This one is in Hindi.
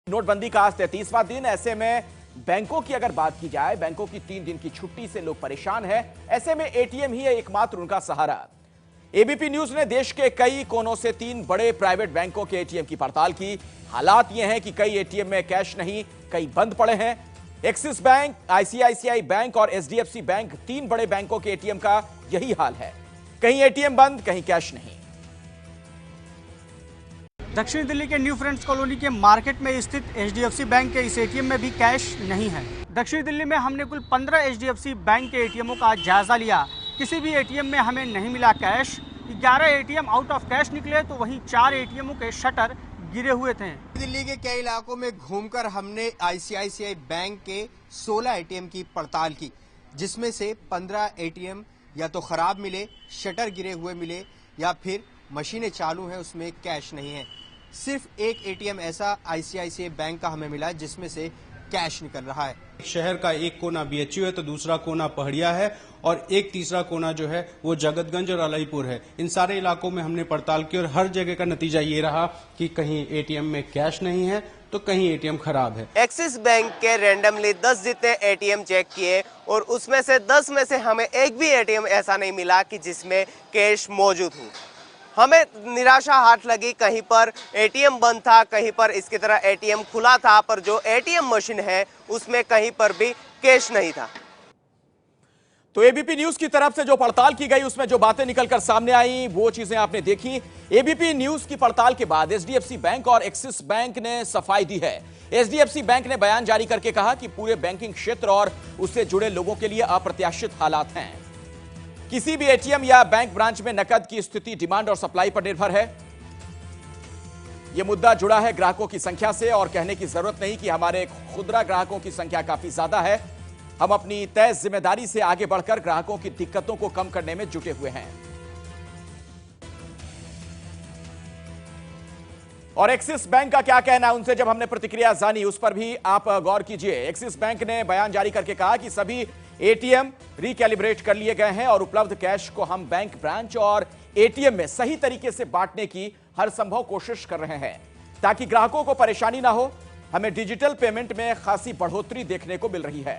नोटबंदी का आज 33वां दिन। ऐसे में बैंकों की अगर बात की जाए, बैंकों की 3 दिन की छुट्टी से लोग परेशान हैं। ऐसे में एटीएम ही है एकमात्र उनका सहारा। एबीपी न्यूज ने देश के कई कोनों से 3 बड़े प्राइवेट बैंकों के एटीएम की पड़ताल की। हालात यह हैं कि कई एटीएम में कैश नहीं, कई बंद पड़े हैं। एक्सिस बैंक, आईसीआईसीआई बैंक और एचडीएफसी बैंक, 3 बड़े बैंकों के एटीएम का यही हाल है। कहीं एटीएम बंद, कहीं कैश नहीं। दक्षिण दिल्ली के न्यू फ्रेंड्स कॉलोनी के मार्केट में स्थित एचडीएफसी बैंक के इस एटीएम में भी कैश नहीं है। दक्षिण दिल्ली में हमने कुल 15 एचडीएफसी बैंक के एटीएमों का जायजा लिया। किसी भी एटीएम में हमें नहीं मिला cash. 11 ATM out of cash निकले तो वहीं 4 एटीएमों के शटर गिरे हुए थे। दिल्ली के कई इलाकों में घूमकर हमने आईसीआईसीआई बैंक के 16 एटीएम की पड़ताल की, जिसमें से 15 एटीएम या तो खराब मिले, शटर गिरे हुए मिले, या फिर मशीनें चालू हैं उसमें कैश नहीं है। सिर्फ एक एटीएम ऐसा आईसीआईसीआई बैंक का हमें मिला जिसमें से कैश निकल रहा है। शहर का एक कोना बीएचयू है तो दूसरा कोना पहड़िया है और एक तीसरा कोना जो है वो जगतगंज और अलीपुर है। इन सारे इलाकों में हमने पड़ताल की और हर जगह का नतीजा ये रहा कि कहीं एटीएम में कैश नहीं है तो कहीं एटीएम खराब है। एक्सिस बैंक के रैंडमली 10 जितने एटीएम चेक किए और उसमें से 10 में से हमें एक भी एटीएम ऐसा नहीं मिला कि जिसमें कैश मौजूद हो। हमें निराशा हाथ लगी। कहीं पर एटीएम बंद था, कहीं पर इसकी तरह एटीएम खुला था, पर जो एटीएम मशीन है उसमें कहीं पर भी कैश नहीं था। तो एबीपी न्यूज की तरफ से जो पड़ताल की गई उसमें जो बातें निकलकर सामने आई वो चीजें आपने देखी। एबीपी न्यूज की पड़ताल के बाद एचडीएफसी बैंक और एक्सिस बैंक ने सफाई दी है। एचडीएफसी बैंक ने बयान जारी करके कहा कि पूरे बैंकिंग क्षेत्र और उससे जुड़े लोगों के लिए अप्रत्याशित हालात हैं। किसी भी एटीएम या बैंक ब्रांच में नकद की स्थिति डिमांड और सप्लाई पर निर्भर है। यह मुद्दा जुड़ा है ग्राहकों की संख्या से और कहने की जरूरत नहीं कि हमारे खुदरा ग्राहकों की संख्या काफी ज्यादा है। हम अपनी तय जिम्मेदारी से आगे बढ़कर ग्राहकों की दिक्कतों को कम करने में जुटे हुए हैं। और एक्सिस बैंक का क्या कहना है, उनसे जब हमने प्रतिक्रिया जानी उस पर भी आप गौर कीजिए। एक्सिस बैंक ने बयान जारी करके कहा कि सभी एटीएम रिकैलिब्रेट कर लिए गए हैं और उपलब्ध कैश को हम बैंक ब्रांच और एटीएम में सही तरीके से बांटने की हर संभव कोशिश कर रहे हैं ताकि ग्राहकों को परेशानी ना हो। हमें डिजिटल पेमेंट में खासी बढ़ोतरी देखने को मिल रही है।